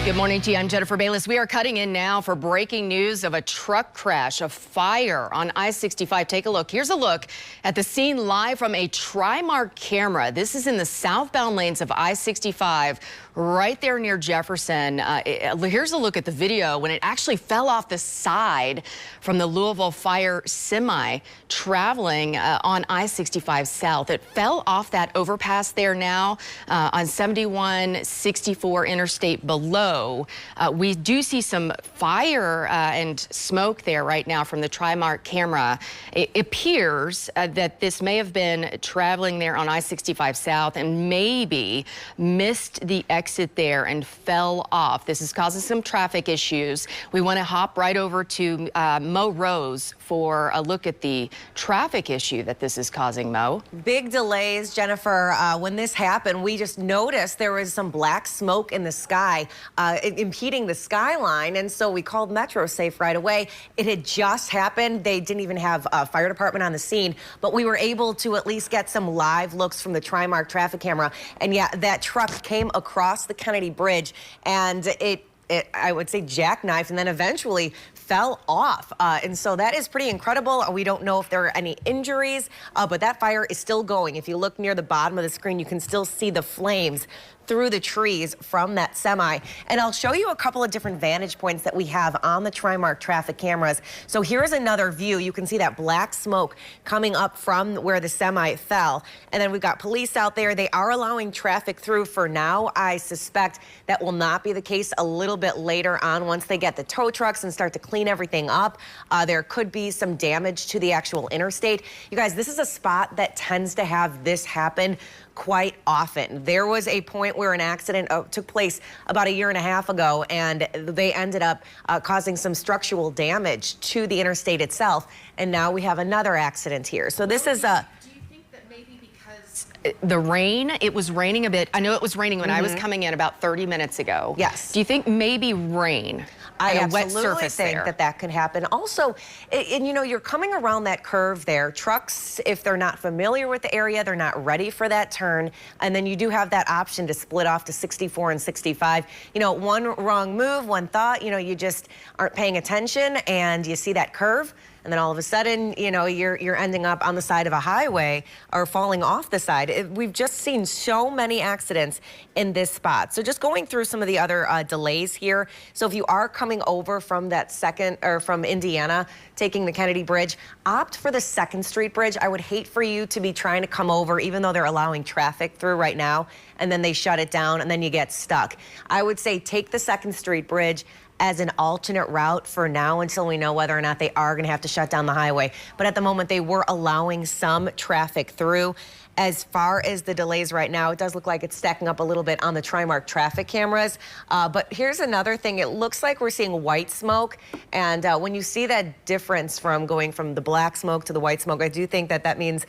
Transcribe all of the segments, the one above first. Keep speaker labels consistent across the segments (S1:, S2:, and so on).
S1: Good morning to you. I'm Jennifer Bayless. We are cutting in now for breaking news of a truck crash, a fire on I-65. Take a look. Here's a look at the scene live from a Trimark camera. This is in the southbound lanes of I-65, right there near Jefferson. Here's a look at the video when it actually fell off the side from the Louisville fire semi traveling on I-65 South. It fell off that overpass there now on 71-64 interstate below. We do see some fire and smoke there right now from the Trimark camera. It appears that this may have been traveling there on I-65 South and maybe missed the exit there and fell off. This is causing some traffic issues. We want to hop right over to Mo Rose for a look at the traffic issue that this is causing, Mo.
S2: Big delays, Jennifer. When this happened, we just noticed there was some black smoke in the sky impeding the skyline, and so we called Metro Safe right away. It had just happened. They didn't even have a fire department on the scene, but we were able to at least get some live looks from the Trimark traffic camera. And yeah, that truck came across the Kennedy Bridge, and it I would say jackknifed and then eventually fell off. And so that is pretty incredible. We don't know if there are any injuries, but that fire is still going. If you look near the bottom of the screen, you can still see the flames through the trees from that semi. And I'll show you a couple of different vantage points that we have on the Trimark traffic cameras. So here's another view. You can see that black smoke coming up from where the semi fell. And then we've got police out there. They are allowing traffic through for now. I suspect that will not be the case a little bit later on once they get the tow trucks and start to clean everything up. There could be some damage to the actual interstate. You guys, this is a spot that tends to have this happen quite often. There was a point where an accident took place about 1.5 years ago, and they ended up causing some structural damage to the interstate itself. And now we have another accident here. So this is a...
S1: Do you think that maybe because the rain, it was raining a bit? I know it was raining when I was coming in about 30 minutes ago.
S2: Yes.
S1: Do you think maybe rain?
S2: I
S1: a wet
S2: absolutely
S1: surface
S2: think
S1: there.
S2: that could happen. Also, and you know, you're coming around that curve there. Trucks, if they're not familiar with the area, they're not ready for that turn. And then you do have that option to split off to 64 and 65. You know, one wrong move, one thought, you know, you just aren't paying attention and you see that curve. And then all of a sudden, you know, you're ending up on the side of a highway or falling off the side. We've just seen so many accidents in this spot. So just going through some of the other delays here. So if you are coming over from that from Indiana, taking the Kennedy Bridge, opt for the 2nd Street Bridge. I would hate for you to be trying to come over, even though they're allowing traffic through right now, and then they shut it down and then you get stuck. I would say take the 2nd Street Bridge as an alternate route for now until we know whether or not they are going to have to shut down the highway. But at the moment, they were allowing some traffic through. As far as the delays right now, it does look like it's stacking up a little bit on the Trimark traffic cameras. But here's another thing. It looks like we're seeing white smoke. And when you see that difference from going from the black smoke to the white smoke, I do think that that means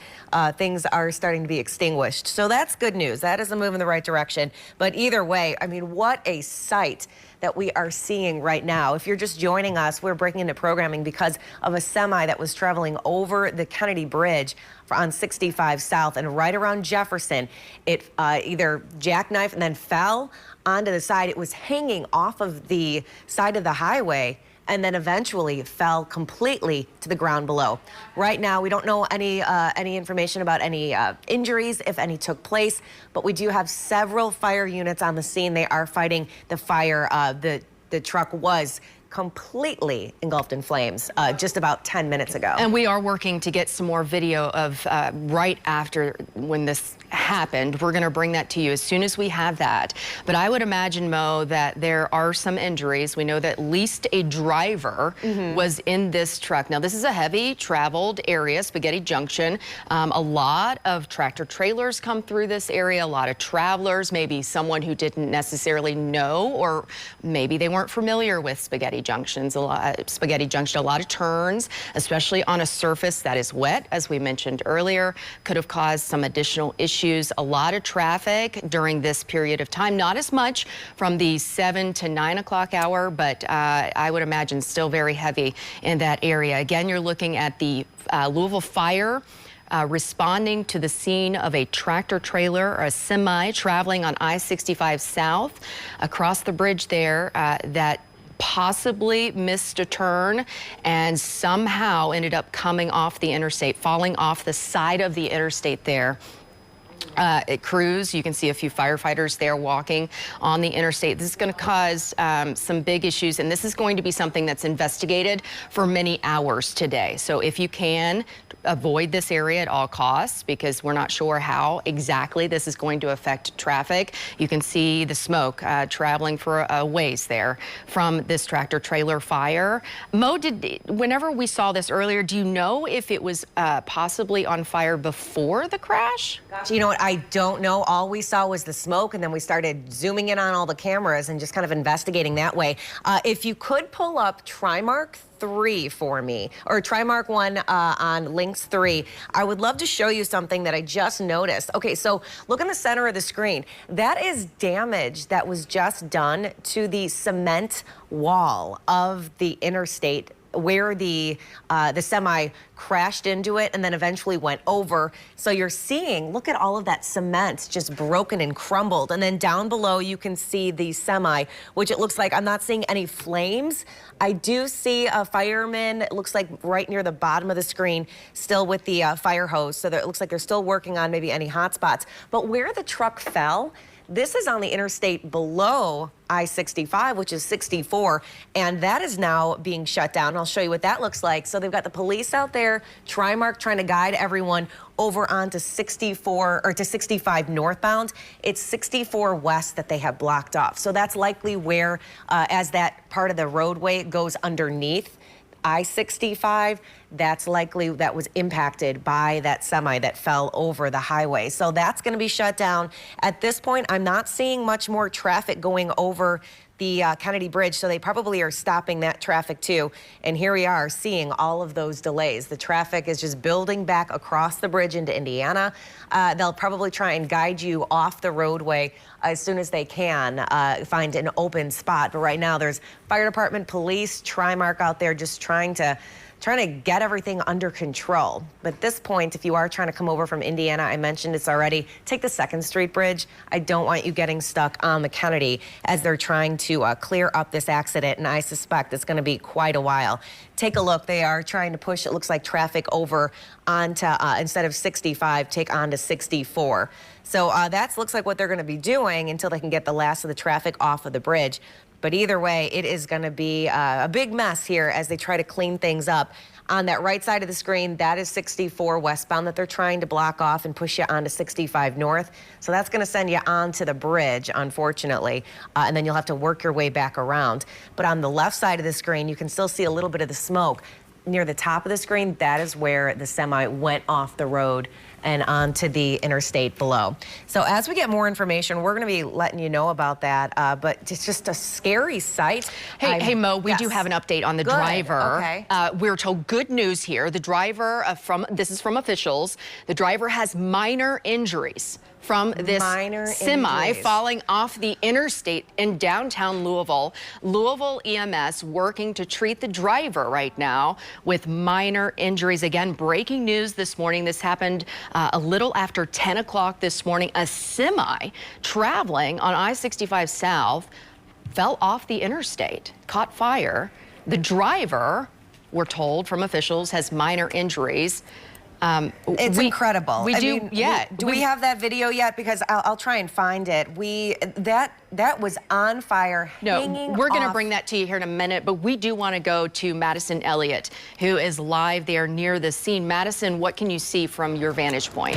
S2: things are starting to be extinguished. So that's good news. That is a move in the right direction. But either way, I mean, what a sight that we are seeing right now. If you're just joining us, we're breaking into programming because of a semi that was traveling over the Kennedy Bridge on 65 South and right around Jefferson. It either jackknifed and then fell onto the side. It was hanging off of the side of the highway and then eventually fell completely to the ground below. Right now, we don't know any information about any injuries, if any took place, but we do have several fire units on the scene. They are fighting the fire. The truck was completely engulfed in flames just about 10 minutes ago.
S1: And we are working to get some more video of right after when this happened. We're going to bring that to you as soon as we have that. But I would imagine, Mo, that there are some injuries. We know that at least a driver was in this truck. Now, this is a heavy traveled area, Spaghetti Junction. A lot of tractor trailers come through this area, a lot of travelers, maybe someone who didn't necessarily know, or maybe they weren't familiar with Spaghetti Junction, a lot of turns, especially on a surface that is wet, as we mentioned earlier, could have caused some additional issues. A lot of traffic during this period of time, not as much from the 7 to 9 o'clock hour, but I would imagine still very heavy in that area. Again, you're looking at the Louisville fire responding to the scene of a tractor trailer or a semi traveling on I-65 South across the bridge there that possibly missed a turn and somehow ended up coming off the interstate, falling off the side of the interstate there. Crews, you can see a few firefighters there walking on the interstate. This is going to cause some big issues, and this is going to be something that's investigated for many hours today. So if you can, avoid this area at all costs, because we're not sure how exactly this is going to affect traffic. You can see the smoke traveling for a ways there from this tractor trailer fire. Mo, whenever we saw this earlier, do you know if it was possibly on fire before the crash?
S2: You know what, I don't know. All we saw was the smoke, and then we started zooming in on all the cameras and just kind of investigating that way. If you could pull up Trimark 3 for me, or Trimark 1 on Links 3, I would love to show you something that I just noticed. Okay, so look in the center of the screen. That is damage that was just done to the cement wall of the interstate where the semi crashed into it and then eventually went over. So you're seeing, look at all of that cement just broken and crumbled. And then down below you can see the semi, which it looks like I'm not seeing any flames. I do see a fireman, it looks like right near the bottom of the screen, still with the fire hose. So it looks like they're still working on maybe any hot spots. But where the truck fell, this is on the interstate below I-65, which is 64, and that is now being shut down. I'll show you what that looks like. So they've got the police out there, Trimark trying to guide everyone over onto 64 or to 65 northbound. It's 64 west that they have blocked off. So that's likely where, as that part of the roadway goes underneath I-65, that's likely that was impacted by that semi that fell over the highway. So that's going to be shut down. At this point, I'm not seeing much more traffic going over the Kennedy Bridge, so they probably are stopping that traffic too. And here we are seeing all of those delays. The traffic is just building back across the bridge into Indiana. They'll probably try and guide you off the roadway as soon as they can, find an open spot. But right now there's fire department, police, Trimark out there just trying to get everything under control. But at this point, if you are trying to come over from Indiana, I mentioned it's already, take the 2nd Street Bridge. I don't want you getting stuck on the Kennedy as they're trying to clear up this accident, and I suspect it's going to be quite a while. Take a look. They are trying to push, it looks like, traffic over onto, instead of 65, take onto 64. So that looks like what they're going to be doing until they can get the last of the traffic off of the bridge. But either way, it is going to be a big mess here as they try to clean things up. On that right side of the screen, that is 64 westbound that they're trying to block off and push you onto 65 north. So that's going to send you onto the bridge, unfortunately, and then you'll have to work your way back around. But on the left side of the screen, you can still see a little bit of the smoke. Near the top of the screen, that is where the semi went off the road and onto the interstate below. So as we get more information, we're going to be letting you know about that. But it's just a scary sight.
S1: Hey, Mo, we do have an update on the driver.
S2: Okay.
S1: We're told good news here. The driver, this is from officials, the driver has minor injuries from this semi falling off the interstate in downtown Louisville. Louisville EMS working to treat the driver right now with minor injuries. Again, breaking news this morning. This happened a little after 10 o'clock this morning. A semi traveling on I-65 South fell off the interstate, caught fire. The driver, we're told from officials, has minor injuries.
S2: It's incredible.
S1: We do, yeah.
S2: Do we have that video yet? Because I'll try and find it. That was on fire.
S1: No, we're going to bring that to you here in a minute, but we do want to go to Madison Elliott, who is live there near the scene. Madison, what can you see from your vantage point?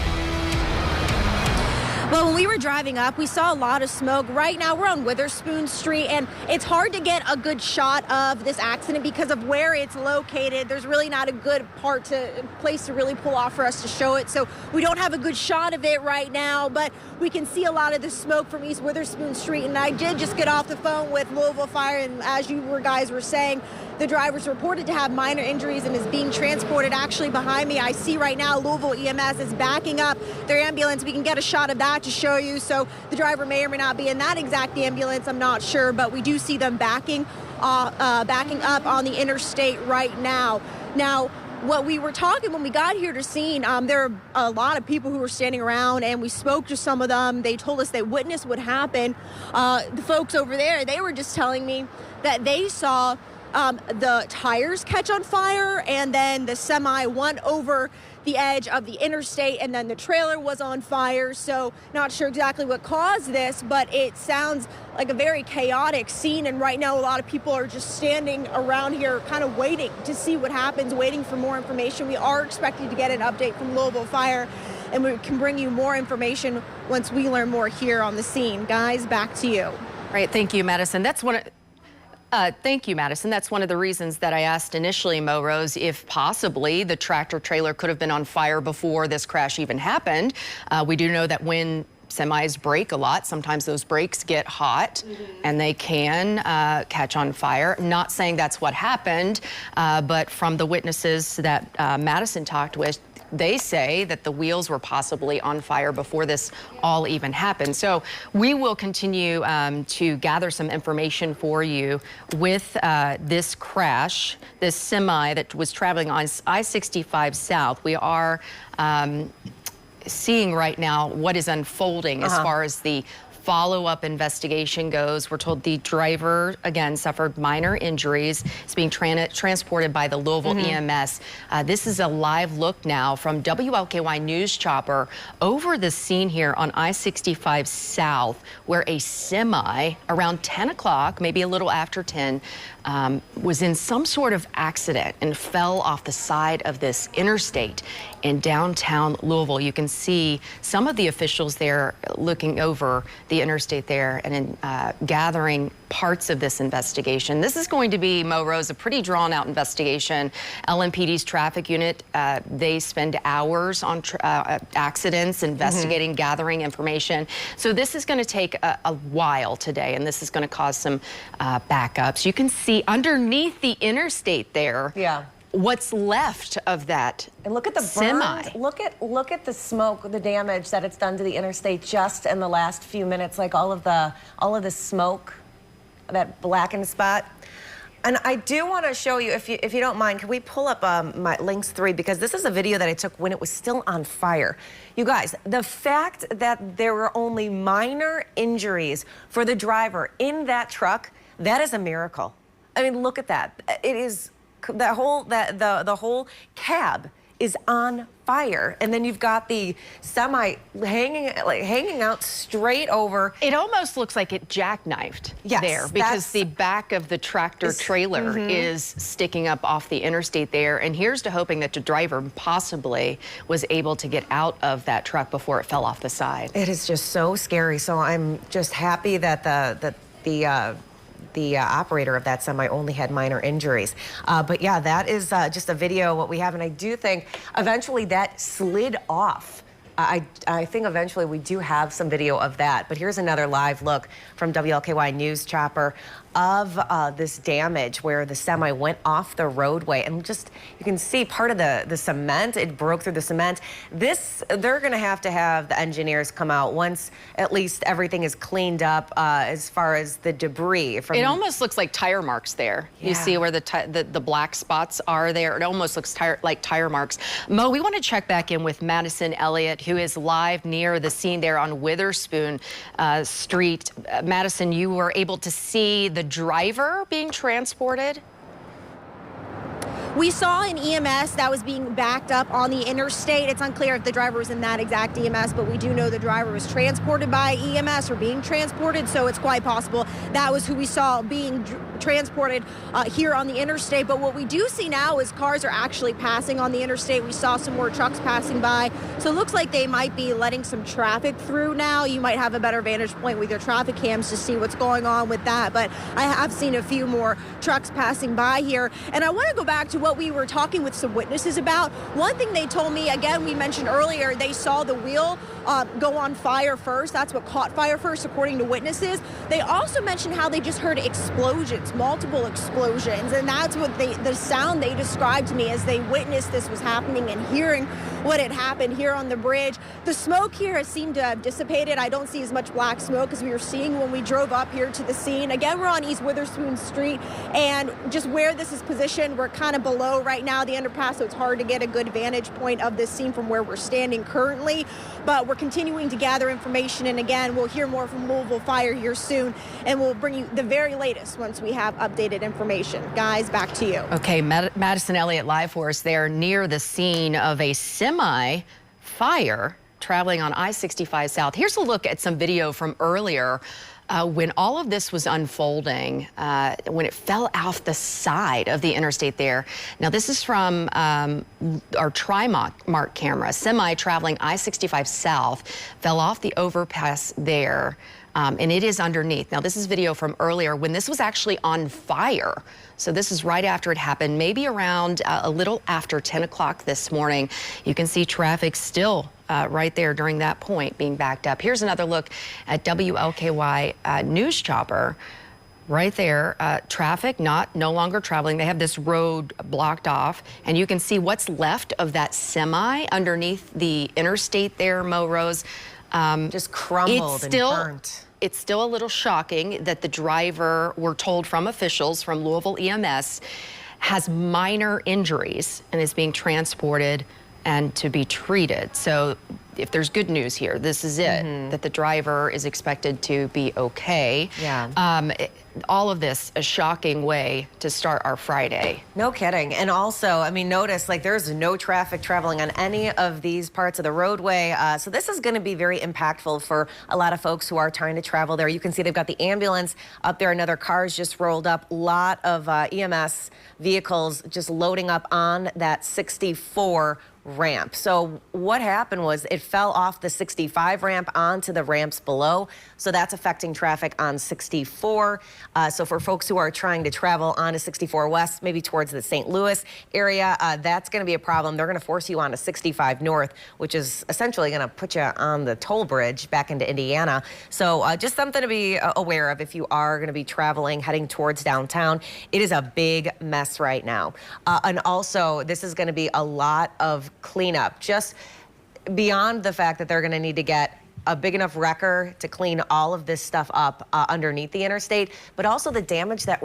S3: Well, when we were driving up, we saw a lot of smoke. Right now, we're on Witherspoon Street, and it's hard to get a good shot of this accident because of where it's located. There's really not a good place to really pull off for us to show it, so we don't have a good shot of it right now, but we can see a lot of the smoke from East Witherspoon Street, and I did just get off the phone with Louisville Fire, and as you guys were saying, the driver's reported to have minor injuries and is being transported. Actually, behind me, I see right now Louisville EMS is backing up their ambulance. We can get a shot of that to show you. So the driver may or may not be in that exact ambulance. I'm not sure, but we do see them backing up on the interstate right now. Now, what we were talking when we got here to scene, there are a lot of people who were standing around, and we spoke to some of them. They told us they witnessed what happened. The folks over there, they were just telling me that they saw the tires catch on fire, and then the semi went over the edge of the interstate, and then the trailer was on fire. So not sure exactly what caused this, but it sounds like a very chaotic scene. And right now, a lot of people are just standing around here kind of waiting to see what happens, waiting for more information. We are expecting to get an update from Louisville Fire, and we can bring you more information once we learn more here on the scene. Guys, back to you.
S1: All right, thank you, Madison. Thank you, Madison. That's one of the reasons that I asked initially, Mo Rose, if possibly the tractor trailer could have been on fire before this crash even happened. We do know that when semis brake a lot, sometimes those brakes get hot and they can catch on fire. Not saying that's what happened, but from the witnesses that Madison talked with, they say that the wheels were possibly on fire before this all even happened. So we will continue to gather some information for you with this crash, this semi that was traveling on I-65 South. We are seeing right now what is unfolding as far as the follow-up investigation goes. We're told the driver, again, suffered minor injuries. It's being transported by the Louisville EMS. This is a live look now from WLKY News Chopper over the scene here on I-65 South, where a semi around 10 o'clock, maybe a little after 10, was in some sort of accident and fell off the side of this interstate in downtown Louisville. You can see some of the officials there looking over the interstate there and gathering parts of this investigation. This is going to be, Mo Rose, a pretty drawn out investigation. LMPD's traffic unit, they spend hours on accidents, investigating, gathering information. So this is going to take a while today, and this is going to cause some backups. You can see underneath the interstate there.
S2: Yeah.
S1: What's left of that
S2: and look at the
S1: semi.
S2: burns. Look at the smoke, the damage that it's done to the interstate just in the last few minutes. Like all of the smoke, that blackened spot. And I do want to show you, if you don't mind, can we pull up my links 3, because this is a video that I took when it was still on fire. You guys, the fact that there were only minor injuries for the driver in that truck, that is a miracle. I mean, look at that. It is. The whole cab is on fire, and then you've got the semi hanging out straight over.
S1: It almost looks like it jackknifed there, because the back of the tractor trailer is sticking up off the interstate there. And here's to hoping that the driver possibly was able to get out of that truck before it fell off the side.
S2: It is just so scary. So I'm just happy that the operator of that semi only had minor injuries. But yeah, that is just a video what we have, and I do think eventually that slid off. I think eventually we do have some video of that. But here's another live look from WLKY News Chopper of this damage where the semi went off the roadway, and just you can see part of the cement. It broke through the cement. They're going to have the engineers come out once at least everything is cleaned up as far as the debris.
S1: It almost looks like tire marks there. Yeah. You see where the black spots are there. It almost looks like tire marks. Mo, we want to check back in with Madison Elliott, who is live near the scene there on Witherspoon Street. Madison, you were able to see the driver being transported?
S3: We saw an EMS that was being backed up on the interstate. It's unclear if the driver was in that exact EMS, but we do know the driver was transported by EMS or being transported, so it's quite possible that was who we saw being transported here on the interstate. But what we do see now is cars are actually passing on the interstate. We saw some more trucks passing by, so it looks like they might be letting some traffic through now. You might have a better vantage point with your traffic cams to see what's going on with that, but I have seen a few more trucks passing by here. And I want to go back to what we were talking with some witnesses about. One thing they told me, again, we mentioned earlier, they saw the wheel go on fire first. That's what caught fire first, according to witnesses. They also mentioned how they just heard explosions, multiple explosions, and that's what the sound they described to me as they witnessed this was happening and hearing what had happened here on the bridge. The smoke here has seemed to have dissipated. I don't see as much black smoke as we were seeing when we drove up here to the scene. Again, we're on East Witherspoon Street, and just where this is positioned, we're kind of below right now the underpass, so it's hard to get a good vantage point of this scene from where we're standing currently. But we're continuing to gather information, and again, we'll hear more from Louisville Fire here soon, and we'll bring you the very latest once we have updated information. Guys, back to you.
S1: Okay, Madison Elliott live for us there near the scene of a semi-fire traveling on I-65 South. Here's a look at some video from earlier when all of this was unfolding, when it fell off the side of the interstate there. Now, this is from our Tri-Mark camera. Semi traveling I-65 South fell off the overpass there. And it is underneath. Now, this is video from earlier when this was actually on fire. So this is right after it happened, maybe around a little after 10 o'clock this morning. You can see traffic still right there during that point being backed up. Here's another look at WLKY News Chopper. Right there, traffic no longer traveling. They have this road blocked off, and you can see what's left of that semi underneath the interstate there, Mo Rose.
S2: Just crumbled and burnt.
S1: It's still a little shocking that the driver, we're told from officials from Louisville EMS, has minor injuries and is being transported and to be treated. So if there's good news here, this is it, that the driver is expected to be okay.
S2: Yeah.
S1: All of this, a shocking way to start our Friday.
S2: No kidding. And also, I mean, notice like there's no traffic traveling on any of these parts of the roadway. So this is going to be very impactful for a lot of folks who are trying to travel there. You can see they've got the ambulance up there. Another car's just rolled up. A lot of EMS vehicles just loading up on that 64 ramp. So what happened was it fell off the 65 ramp onto the ramps below. So that's affecting traffic on 64. So for folks who are trying to travel onto 64 West, maybe towards the St. Louis area, that's going to be a problem. They're going to force you onto 65 North, which is essentially going to put you on the toll bridge back into Indiana. So just something to be aware of if you are going to be traveling, heading towards downtown. It is a big mess right now. And also, this is going to be a lot of cleanup, just beyond the fact that they're going to need to get a big enough wrecker to clean all of this stuff up underneath the interstate, but also the damage that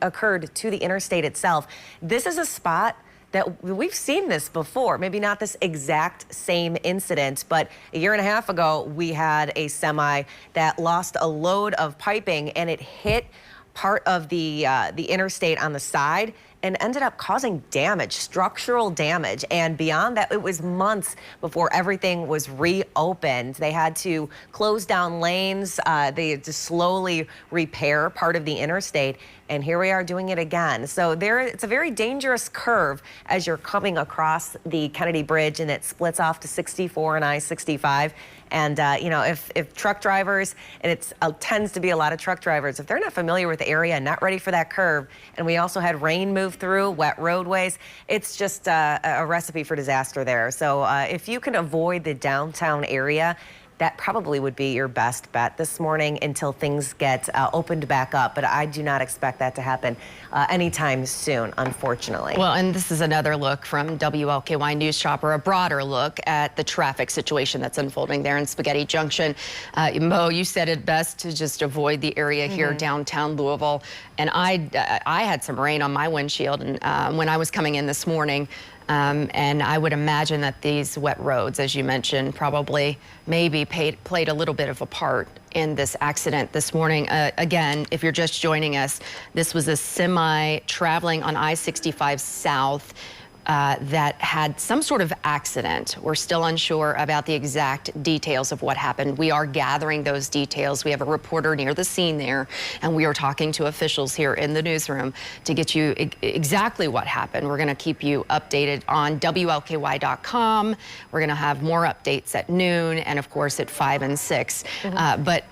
S2: occurred to the interstate itself. This is a spot that we've seen this before, maybe not this exact same incident, but a year and a half ago, we had a semi that lost a load of piping and it hit part of the interstate on the side and ended up causing damage, structural damage. And beyond that, it was months before everything was reopened. They had to close down lanes. They had to slowly repair part of the interstate. And here we are doing it again. So it's a very dangerous curve as you're coming across the Kennedy Bridge, and it splits off to 64 and I-65. And, you know, if truck drivers, and it tends to be a lot of truck drivers, if they're not familiar with the area, not ready for that curve, and we also had rain move through, wet roadways, it's just a recipe for disaster there. So if you can avoid the downtown area, that probably would be your best bet this morning until things get opened back up. But I do not expect that to happen anytime soon, unfortunately.
S1: Well, and this is another look from WLKY News Chopper, a broader look at the traffic situation that's unfolding there in Spaghetti Junction. Mo, you said it best to just avoid the area here downtown Louisville. And I had some rain on my windshield and when I was coming in this morning. And I would imagine that these wet roads, as you mentioned, probably maybe played a little bit of a part in this accident this morning. Again, if you're just joining us, this was a semi traveling on I-65 South that had some sort of accident. We're still unsure about the exact details of what happened. We are gathering those details. We have a reporter near the scene there, and we are talking to officials here in the newsroom to get you exactly what happened. We're going to keep you updated on WLKY.com. We're going to have more updates at noon and, of course, at 5 and 6. But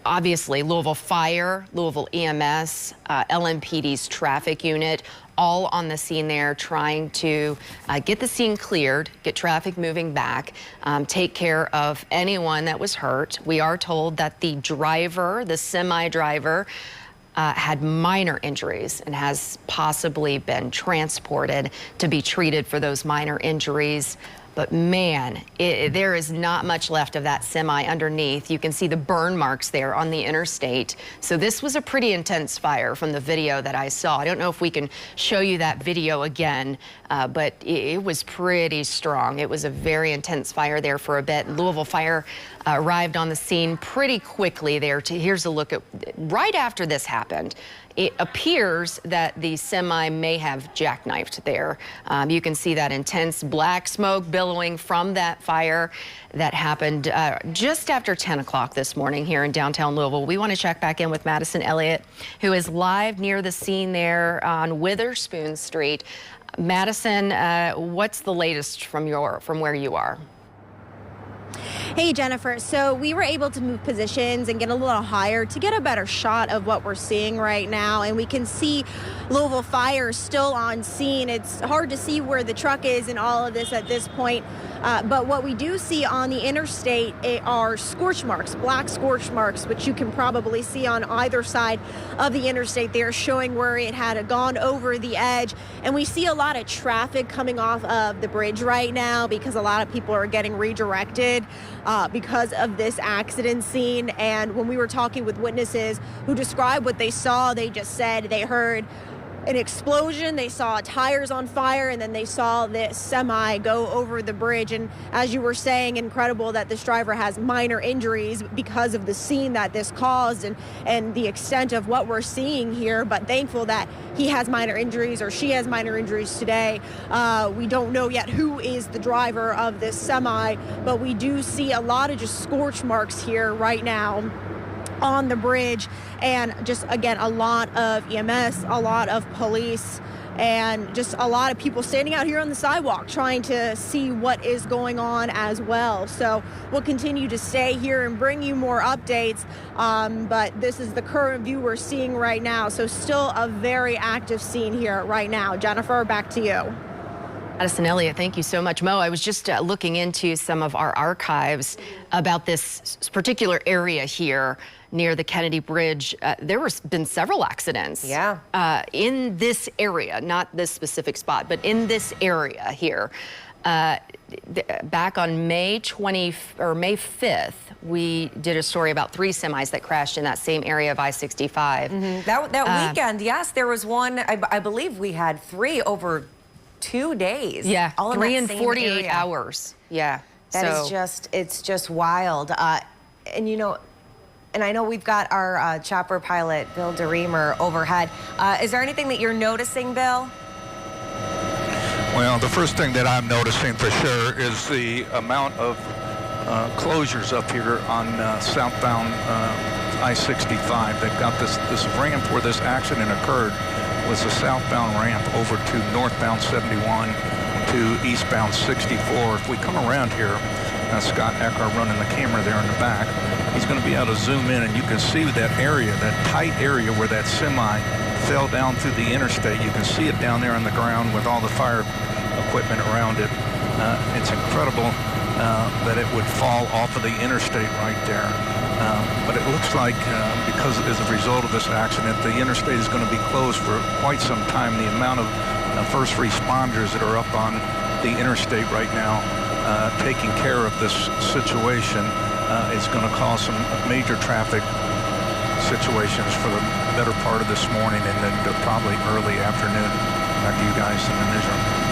S1: obviously, Louisville Fire, Louisville EMS, LMPD's traffic unit, all on the scene there trying to get the scene cleared, get traffic moving back, take care of anyone that was hurt. We are told that the driver, the semi-driver, had minor injuries and has possibly been transported to be treated for those minor injuries. But man, there is not much left of that semi underneath. You can see the burn marks there on the interstate. So this was a pretty intense fire from the video that I saw. I don't know if we can show you that video again, but it was pretty strong. It was a very intense fire there for a bit. Louisville Fire arrived on the scene pretty quickly there. Here's a look at right after this happened. It appears that the semi may have jackknifed there. You can see that intense black smoke billowing from that fire that happened just after 10 o'clock this morning here in downtown Louisville. We want to check back in with Madison Elliott, who is live near the scene there on Witherspoon Street. Madison, what's the latest from where you are?
S3: Hey, Jennifer. So we were able to move positions and get a little higher to get a better shot of what we're seeing right now. And we can see Louisville Fire still on scene. It's hard to see where the truck is in all of this at this point. But what we do see on the interstate are scorch marks, black scorch marks, which you can probably see on either side of the interstate there, showing where it had gone over the edge. And we see a lot of traffic coming off of the bridge right now because a lot of people are getting redirected because of this accident scene. And when we were talking with witnesses who described what they saw, they just said they heard an explosion, they saw tires on fire, and then they saw this semi go over the bridge. And as you were saying, incredible that this driver has minor injuries because of the scene that this caused and the extent of what we're seeing here, but thankful that he has minor injuries or she has minor injuries today. We don't know yet who is the driver of this semi, but we do see a lot of just scorch marks here right now on the bridge, and just again a lot of EMS, a lot of police, and just a lot of people standing out here on the sidewalk trying to see what is going on as well. So we'll continue to stay here and bring you more updates, but this is the current view we're seeing right now. So still a very active scene here right now. Jennifer, back to you.
S1: Madison Elliott, thank you so much. Mo, I was just looking into some of our archives about this particular area here near the Kennedy Bridge. There has been several accidents in this area, not this specific spot, but in this area here. Back on May 5th, we did a story about 3 semis that crashed in that same area of I-65.
S2: Mm-hmm. That weekend, yes, there was one. I believe we had 3 over 2 days.
S1: Yeah,
S2: all
S1: 3
S2: in that
S1: and
S2: same
S1: 48
S2: area.
S1: hours. Yeah.
S2: That is just, it's just wild. And you know, and I know we've got our chopper pilot, Bill DeReamer, overhead. Is there anything that you're noticing, Bill?
S4: Well, the first thing that I'm noticing for sure is the amount of closures up here on southbound I-65. They've got this ramp where this accident occurred was a southbound ramp over to northbound 71 to eastbound 64. If we come around here, Scott Eckhart running the camera there in the back, he's going to be able to zoom in and you can see that area, that tight area where that semi fell down through the interstate. You can see it down there on the ground with all the fire equipment around it. It's incredible that it would fall off of the interstate right there. But it looks like because as a result of this accident, the interstate is going to be closed for quite some time. The amount of first responders that are up on the interstate right now taking care of this situation is going to cause some major traffic situations for the better part of this morning and then probably early afternoon. Back to you guys in the newsroom.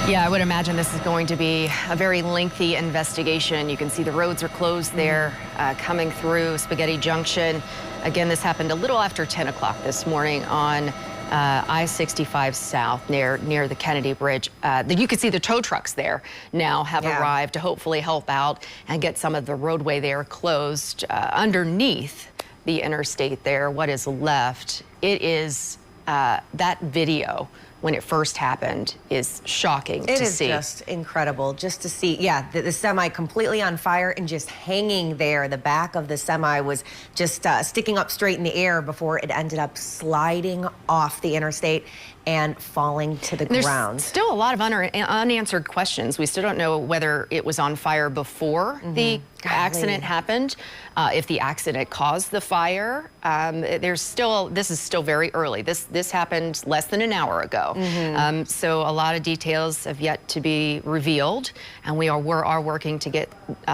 S1: Yeah, I would imagine this is going to be a very lengthy investigation. You can see the roads are closed there, coming through Spaghetti Junction. Again, this happened a little after 10 o'clock this morning on I-65 South near the Kennedy Bridge. You can see the tow trucks there now have arrived to hopefully help out and get some of the roadway there closed underneath the interstate there. What is left? It is that video when it first happened is shocking to see.
S2: It is just incredible just to see, yeah, the semi completely on fire and just hanging there. The back of the semi was just sticking up straight in the air before it ended up sliding off the interstate and falling to the ground.
S1: There's still a lot of unanswered questions. We still don't know whether it was on fire before the accident happened, if the accident caused the fire. This is still very early. This happened less than an hour ago. So a lot of details have yet to be revealed, and we are working to get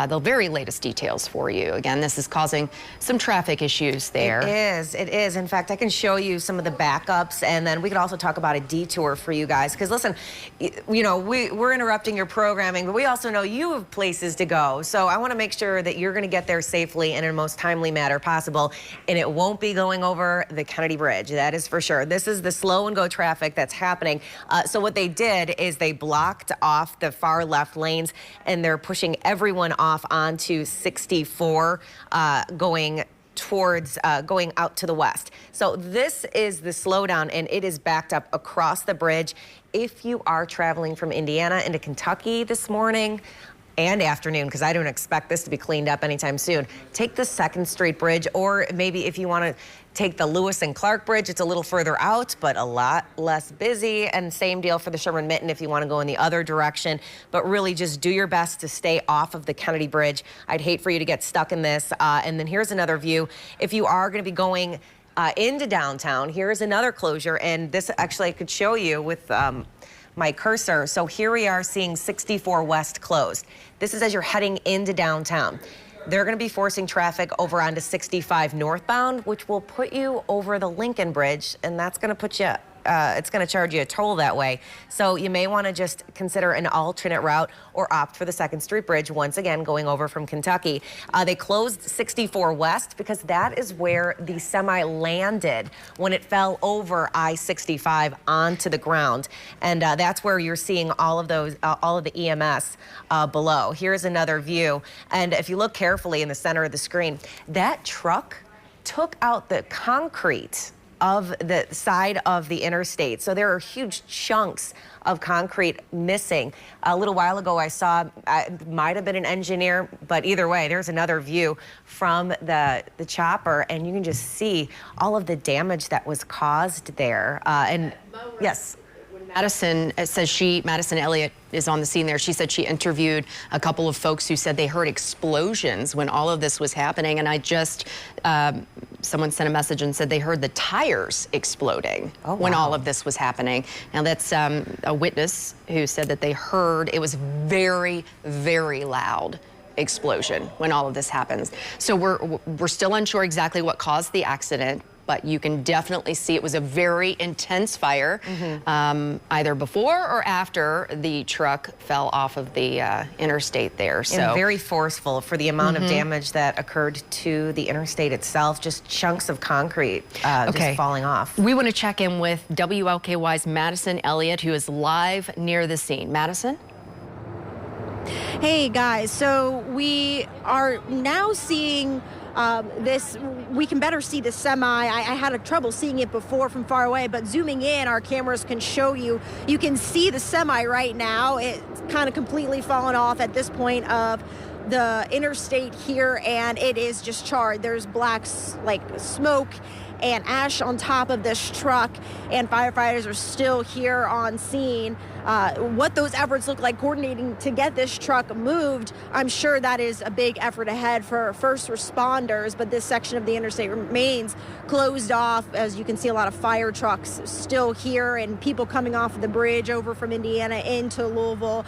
S1: the very latest details for you. Again, this is causing some traffic issues there.
S2: It is. In fact, I can show you some of the backups, and then we could also talk about a detour for you guys. Because listen, you know, we're interrupting your programming, but we also know you have places to go. So I want to make sure that you're going to get there safely and in the most timely manner possible, and it won't be going over the Kennedy Bridge. That is for sure. This is the slow and go traffic that's happening. So what they did is they blocked off the far left lanes, and they're pushing everyone off onto 64 going out to the west. So this is the slowdown, and it is backed up across the bridge. If you are traveling from Indiana into Kentucky this morning and afternoon, because I don't expect this to be cleaned up anytime soon, take the 2nd Street Bridge, or maybe if you want to take the Lewis and Clark Bridge, it's a little further out, but a lot less busy. And same deal for the Sherman-Mitten if you want to go in the other direction. But really just do your best to stay off of the Kennedy Bridge. I'd hate for you to get stuck in this. And then here's another view. If you are going to be going into downtown, here's another closure. And this actually I could show you with my cursor. So here we are seeing 64 West closed. This is as you're heading into downtown. They're going to be forcing traffic over onto 65 northbound, which will put you over the Lincoln Bridge, and that's going to put you, it's going to charge you a toll that way. So you may want to just consider an alternate route or opt for the 2nd Street Bridge, once again going over from Kentucky. They closed 64 West because that is where the semi landed when it fell over I-65 onto the ground. And that's where you're seeing all of the EMS below. Here's another view. And if you look carefully in the center of the screen, that truck took out the concrete of the side of the interstate. So there are huge chunks of concrete missing. A little while ago I saw, it might have been an engineer, but either way, there's another view from the chopper, and you can just see all of the damage that was caused there. And yes.
S1: Madison Madison Elliott is on the scene there. She said she interviewed a couple of folks who said they heard explosions when all of this was happening. And I just, someone sent a message and said they heard the tires exploding when all of this was happening. Now that's a witness who said that they heard it was very, very loud explosion when all of this happens. So we're still unsure exactly what caused the accident, but you can definitely see it was a very intense fire, either before or after the truck fell off of the interstate there. So
S2: and very forceful for the amount of damage that occurred to the interstate itself, just chunks of concrete just falling off.
S1: We want to check in with WLKY's Madison Elliott, who is live near the scene. Madison?
S3: Hey guys, so we are now seeing we can better see the semi. I had trouble seeing it before from far away, but zooming in, our cameras can show you. You can see the semi right now. It's kind of completely fallen off at this point of the interstate here, and it is just charred. There's black smoke and ash on top of this truck, and firefighters are still here on scene. What those efforts look like coordinating to get this truck moved, I'm sure that is a big effort ahead for first responders, but this section of the interstate remains closed off. As you can see, a lot of fire trucks still here and people coming off the bridge over from Indiana into Louisville.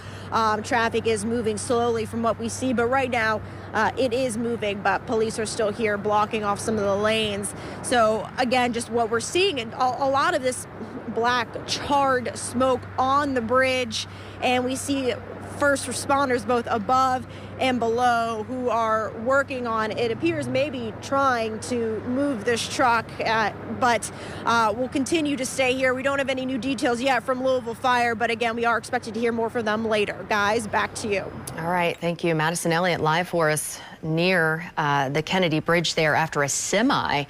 S3: Traffic is moving slowly from what we see, but right now it is moving, but police are still here blocking off some of the lanes. So again, just what we're seeing, and a lot of this black charred smoke on the bridge, and we see first responders both above and below who are working on, it appears, maybe trying to move this truck, but we'll continue to stay here. We don't have any new details yet from Louisville Fire, but again, we are expected to hear more from them later. Guys, back to you.
S1: All right, thank you. Madison Elliott live for us near the Kennedy Bridge there after a semi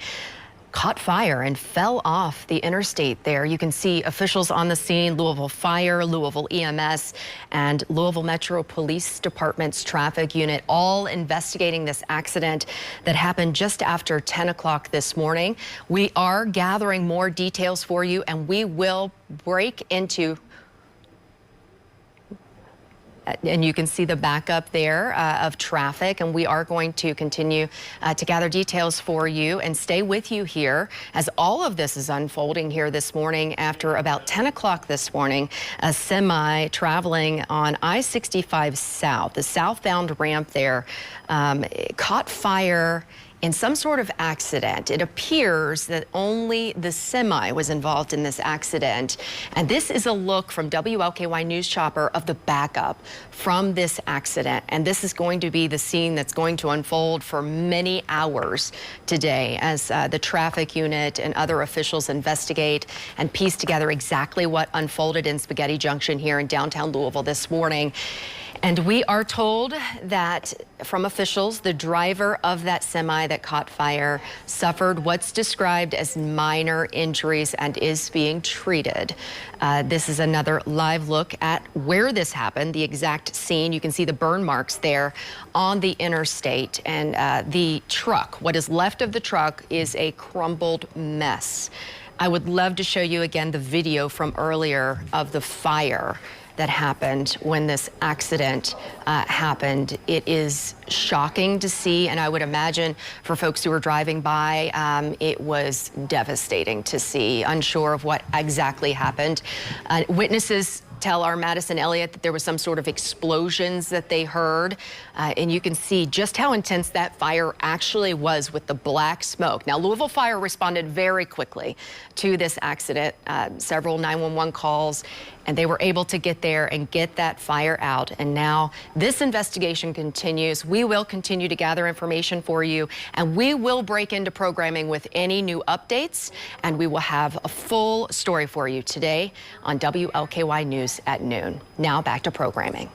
S1: caught fire and fell off the interstate there. You can see officials on the scene, Louisville Fire, Louisville EMS, and Louisville Metro Police Department's traffic unit all investigating this accident that happened just after 10 o'clock this morning. We are gathering more details for you, and we will break into and you can see the backup there of traffic, and we are going to continue to gather details for you and stay with you here as all of this is unfolding here this morning. After about 10 o'clock this morning, a semi traveling on I-65 South, the southbound ramp there, caught fire in some sort of accident. It appears that only the semi was involved in this accident. And this is a look from WLKY News Chopper of the backup from this accident. And this is going to be the scene that's going to unfold for many hours today as the traffic unit and other officials investigate and piece together exactly what unfolded in Spaghetti Junction here in downtown Louisville this morning. And we are told that from officials, the driver of that semi that caught fire suffered what's described as minor injuries and is being treated. This is another live look at where this happened, the exact scene. You can see the burn marks there on the interstate, and the truck, what is left of the truck, is a crumbled mess. I would love to show you again the video from earlier of the fire that happened when this accident happened. It is shocking to see, and I would imagine for folks who were driving by, it was devastating to see, unsure of what exactly happened. Witnesses tell our Madison Elliott that there was some sort of explosions that they heard, and you can see just how intense that fire actually was with the black smoke. Now, Louisville Fire responded very quickly to this accident, several 911 calls, and they were able to get there and get that fire out. And now this investigation continues. We will continue to gather information for you, and we will break into programming with any new updates, and we will have a full story for you today on WLKY News at noon. Now back to programming.